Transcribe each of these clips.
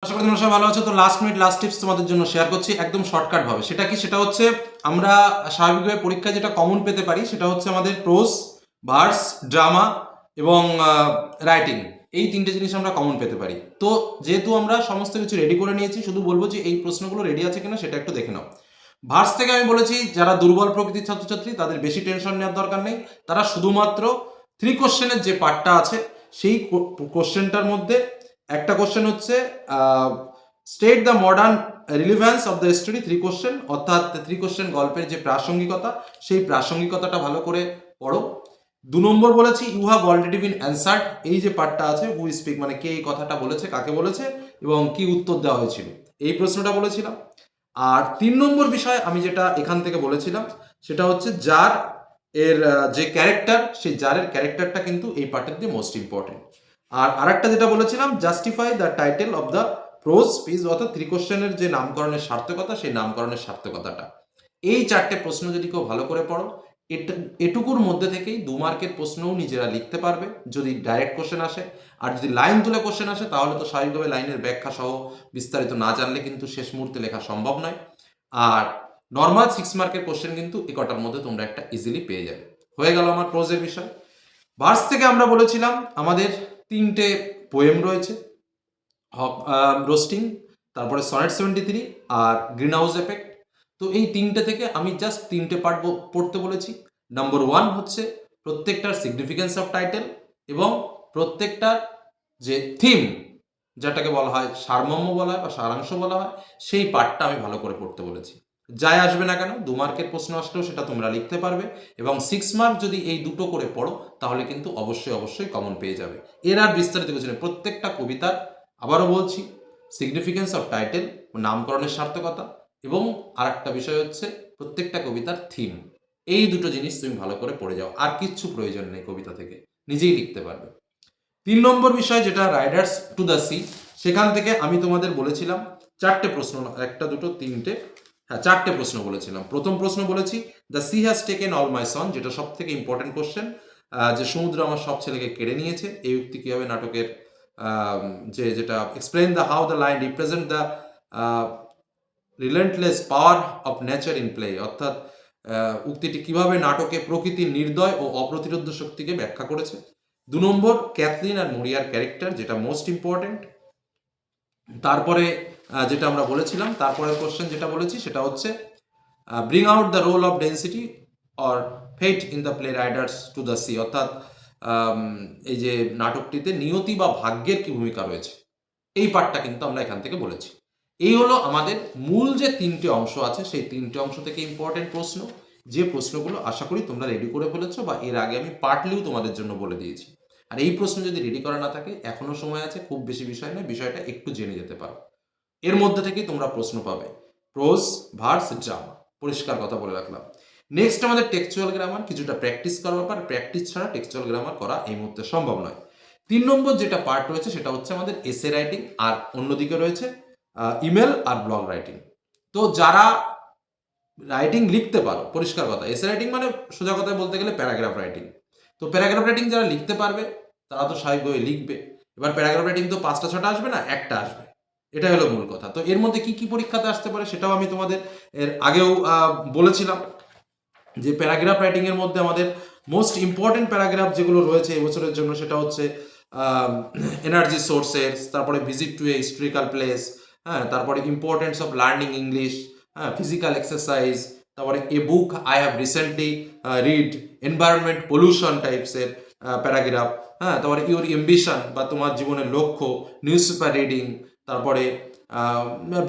আশা করি তোমরা সবাই ভালো আছো। তো লাস্ট মিনিট লাস্ট টিপস তোমাদের জন্য শেয়ার করছি একদম শর্টকাট ভাবে। সেটা কি? সেটা হচ্ছে আমরা স্বাভাবিকভাবে পরীক্ষায় যেটা কমন পেতে পারি সেটা হচ্ছে আমাদের প্রোজ, ভার্স, ড্রামা এবং রাইটিং। এই তিনটে জিনিস আমরা কমন পেতে পারি। তো যেহেতু আমরা সমস্ত কিছু রেডি করে নিয়েছি, শুধু বলবো যে এই প্রশ্নগুলো রেডি আছে কিনা সেটা একটু দেখে নাও। ভার্স থেকে আমি বলেছি যারা দুর্বল প্রকৃতির ছাত্রছাত্রী তাদের বেশি টেনশন নেওয়ার দরকার নেই। তারা শুধুমাত্র 3 কোশ্চেনের যে পার্টটা আছে সেই কোশ্চেনটার মধ্যে একটা কোশ্চেন হচ্ছে state the modern relevance of the story 3 question, অর্থাৎ 3 কোশ্চেন গল্পের যে প্রাসঙ্গিকতা সেই প্রাসঙ্গিকতাটা ভালো করে পড়ো। 2 নম্বর বলেছি you have already been answered, এই যে পার্টটা আছে হু স্পিক মানে কে এই কথাটা বলেছে, কাকে বলেছে এবং কি উত্তর দেওয়া হয়েছিল, এই প্রশ্নটা বলেছিলাম। আর 3 নম্বর বিষয় আমি যেটা এখান থেকে বলেছিলাম সেটা হচ্ছে যার এর যে ক্যারেক্টার, সেই জারের ক্যারেক্টারটা কিন্তু এই পার্টের দিয়ে মোস্ট ইম্পর্টেন্ট। আর আরেকটা যেটা বলেছিলাম justify the title of the pros piece, অর্থাৎ 3 কোশ্চেনের যে নামকরণের সার্থকতা সেই নামকরণের সার্থকতাটা। এই 4টে প্রশ্ন যদি কেউ ভালো করে পড়ো, এটুকুর মধ্যে থেকেই 2 মার্কের প্রশ্নও নিজেরা লিখতে পারবে যদি ডাইরেক্ট কোশ্চেন আসে। আর যদি লাইন তুলে কোশ্চেন আসে তাহলে তো স্বাভাবিকভাবে লাইনের ব্যাখ্যা সহ বিস্তারিত না জানলে কিন্তু শেষ মুহূর্তে লেখা সম্ভব নয়। আর নর্মাল 6 মার্কের কোশ্চেন কিন্তু এ কটার মধ্যে তোমরা একটা ইজিলি পেয়ে যাবে। হয়ে গেল আমার প্রোজের বিষয়। ভার্স থেকে আমরা বলেছিলাম আমাদের 3টে পোয়েম রয়েছে, রোস্টিং, তারপরে সনেট 73 আর গ্রিন হাউস এফেক্ট। তো এই 3টে থেকে আমি জাস্ট 3টে পার্ট পড়তে বলেছি। নাম্বার 1 হচ্ছে প্রত্যেকটার সিগনিফিকেন্স অফ টাইটেল এবং প্রত্যেকটার যে থিম, যেটাকে বলা হয় সারমর্ম বলা হয় বা সারাংশ বলা হয়, সেই পার্টটা আমি ভালো করে পড়তে বলেছি। যাই আসবে না কেন 2 মার্কের প্রশ্ন আসলেও সেটা তোমরা লিখতে পারবে এবং 6 মার্ক যদি এই দুটো করে পড়ো তাহলে কিন্তু অবশ্যই কমন পেয়ে যাবে। এর আর বিস্তারিত কিছু নেই। প্রত্যেকটা কবিতার, আবারও বলছি, সিগনিফিকেন্স অফ টাইটেল ও নামকরণের সার্থকতা এবং আরেকটা বিষয় হচ্ছে প্রত্যেকটা কবিতার থিম, এই দুটো জিনিস তুমি ভালো করে পড়ে যাও। আর কিচ্ছু প্রয়োজন নেই কবিতা থেকে, নিজেই লিখতে পারবে। 3 নম্বর বিষয় যেটা রাইডার্স টু দ্য সি, সেখান থেকে আমি তোমাদের বলেছিলাম 4টে প্রশ্ন, একটা দুটো তিনটে, হ্যাঁ 4টে প্রশ্ন বলেছিলাম। প্রথম প্রশ্ন বলেছি the sea has taken all my son, যেটা সব থেকে ইম্পর্টেন্ট কোশ্চেন, যে সমুদ্র আমার সব ছেলেকে কেড়ে নিয়েছে। এই উক্তি কীভাবে নাটকের যেটা explain the how the line represent the relentless power of nature in play, অর্থাৎ উক্তিটি কিভাবে নাটকে প্রকৃতির নির্দয় ও অপ্রতিরোধ শক্তিকে ব্যাখ্যা করেছে। 2 নম্বর ক্যাথলিন আর মরিয়ার ক্যারেক্টার, যেটা মোস্ট ইম্পর্টেন্ট। তারপরে যেটা আমরা বলেছিলাম, তারপরের কোশ্চেন যেটা বলেছি সেটা হচ্ছে bring out the role of destiny or fate in the play Riders to the Sea, অর্থাৎ এই যে নাটকটিতে নিয়তি বা ভাগ্যের কি ভূমিকা রয়েছে, এই পার্টটা কিন্তু আমরা এখান থেকে বলেছি। এই হলো আমাদের মূল যে 3টে অংশ আছে সেই 3টে অংশ থেকে ইম্পর্টেন্ট প্রশ্ন, যে প্রশ্নগুলো আশা করি তোমরা রেডি করে ফেলেছো বা এর আগে আমি পার্টলিও তোমাদের জন্য বলে দিয়েছি। আর এই প্রশ্ন যদি রেডি করা না থাকে এখনো সময় আছে, খুব বেশি বিষয় নয়, বিষয়টা একটু জেনে যেতে পারো। এর মধ্যে থেকেই তোমরা প্রশ্ন পাবে, প্রোজ, ভার্স, ড্রামা, পরিষ্কার কথা বলে রাখলাম। নেক্সট আমাদের টেক্সচুয়াল গ্রামার, কিছুটা প্র্যাকটিস করার ব্যাপার। প্র্যাকটিস ছাড়া টেক্সচুয়াল গ্রামার করা এই মুহূর্তে সম্ভব নয়। 3 নম্বর যেটা পার্ট রয়েছে সেটা হচ্ছে আমাদের এসে রাইটিং, আর অন্যদিকে রয়েছে ইমেল আর ব্লগ রাইটিং। তো যারা রাইটিং লিখতে পারো, পরিষ্কার কথা, এসে রাইটিং মানে সোজা কথায় বলতে গেলে প্যারাগ্রাফ রাইটিং। তো প্যারাগ্রাফ রাইটিং যারা লিখতে পারবে তারা তো স্বাভাবিকভাবে লিখবে। এবার প্যারাগ্রাফ রাইটিং তো 5টা 6টা আসবে না, একটা আসবে, এটা হলো মূল কথা। তো এর মধ্যে কি কি পরীক্ষাতে আসতে পারে সেটাও আমি তোমাদের এর আগেও বলেছিলাম যে প্যারাগ্রাফ রাইটিং এর মধ্যে আমাদের মোস্ট ইম্পর্টেন্ট প্যারাগ্রাফ যেগুলো রয়েছে এবছরের জন্য সেটা হচ্ছে এনার্জি সোর্সেস, তারপরে visit to a historical place, হ্যাঁ, তারপরে ইম্পর্টেন্স অফ লার্নিং ইংলিশ, হ্যাঁ, ফিজিক্যাল এক্সারসাইজ, তারপরে a book I have recently read, environment pollution টাইপসের প্যারাগ্রাফ, হ্যাঁ, তারপরে ইউর এম্বিশন বা তোমার জীবনের লক্ষ্য, নিউজ পেপার রিডিং, তারপরে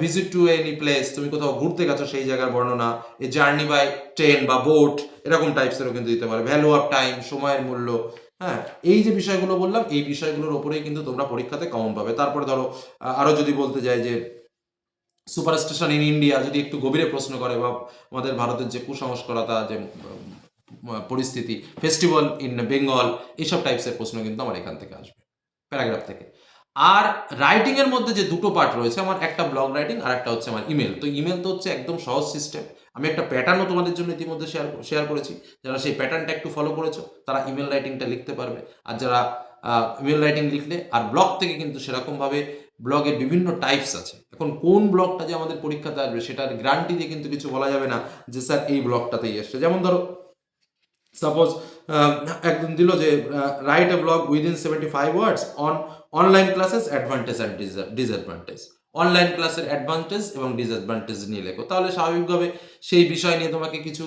ভিজিট টু এনি প্লেস, তুমি কোথাও ঘুরতে গেছো সেই জায়গার বর্ণনা, এ জার্নি বাই ট্রেন বা বোট, এরকম টাইপসেরও কিন্তু দিতে পারে, ভ্যালু অফ টাইম, সময়ের মূল্য, হ্যাঁ, এই যে বিষয়গুলো বললাম এই বিষয়গুলোর ওপরেই কিন্তু তোমরা পরীক্ষাতে কমন পাবে। তারপরে ধরো আরো যদি বলতে যাই যে সুপার স্টেশন ইন ইন্ডিয়া, যদি একটু গভীরে প্রশ্ন করে, বা আমাদের ভারতের যে কুসংস্কারতা যে পরিস্থিতি, ফেস্টিভ্যাল ইন বেঙ্গল, এইসব টাইপসের প্রশ্ন কিন্তু আমার এখান থেকে আসবে, প্যারাগ্রাফ থেকে। আর রাইটিং এর মধ্যে যে দুটো পার্ট রয়েছে আমার, একটা ব্লগ রাইটিং আর একটা হচ্ছে আমার ইমেল। তো ইমেল তো হচ্ছে একদম সহজ সিস্টেম, আমি একটা প্যাটার্নও তোমাদের জন্য ইতিমধ্যে শেয়ার করেছি। যারা সেই প্যাটার্নটা একটু ফলো করেছো তারা ইমেল রাইটিংটা লিখতে পারবে। আর যারা ইমেল রাইটিং লিখলে আর ব্লগ থেকে কিন্তু সেরকমভাবে ব্লগের বিভিন্ন টাইপস আছে। এখন কোন ব্লগটা যে আমাদের পরীক্ষাতে আসবে সেটার গ্যারান্টি দিয়ে কিন্তু কিছু বলা যাবে না যে স্যার এই ব্লগটাতেই এসছে। যেমন ধরো সাপোজ একদম দিল যে write a blog within 75 words on online classes advantage and disadvantage. Online ক্লাসের অ্যাডভান্টেজ এবং ডিসঅ্যাডভান্টেজ নিয়ে লেখো, তাহলে স্বাভাবিকভাবে সেই বিষয় নিয়ে তোমাকে কিছু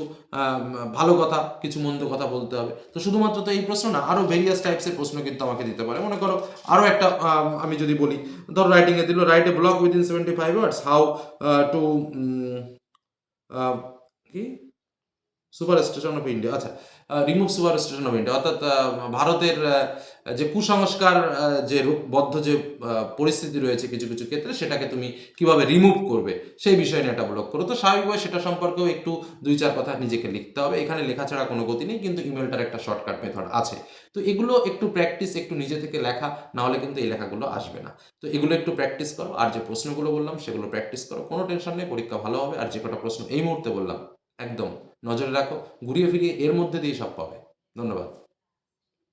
ভালো কথা কিছু মন্দ কথা বলতে হবে। তো শুধুমাত্র তো এই প্রশ্ন না, আরও ভেরিয়াস টাইপসের প্রশ্ন কিন্তু আমাকে দিতে পারে। মনে করো আরও একটা আমি যদি বলি, ধরো রাইটিংয়ে দিল write a blog within 75 words how to কি সুপার স্টেশন অফ ইন্ডিয়া, আচ্ছা remove super station of India, অর্থাৎ ভারতের যে কুসংস্কার যে বদ্ধ যে পরিস্থিতি রয়েছে কিছু কিছু ক্ষেত্রে, সেটাকে তুমি কিভাবে রিমুভ করবে সেই বিষয় নিয়ে একটা ব্লগ করো। তো স্বাভাবিকভাবে সেটা সম্পর্কেও একটু 2-4 কথা নিজেকে লিখতে হবে। এখানে লেখা ছাড়া কোনো গতি নেই, কিন্তু ইমেলটার একটা শর্টকাট মেথড আছে। তো এগুলো একটু প্র্যাকটিস, একটু নিজে থেকে লেখা, না হলে কিন্তু এই লেখাগুলো আসবে না। তো এগুলো একটু প্র্যাকটিস করো, আর যে প্রশ্নগুলো বললাম সেগুলো প্র্যাকটিস করো, কোনো টেনশন নেই, পরীক্ষা ভালো হবে। আর যে কটা প্রশ্ন এই মুহূর্তে বললাম একদম নজরে রাখো, ঘুরিয়ে ফিরিয়ে এর মধ্যে দিয়ে সব পাবে। ধন্যবাদ।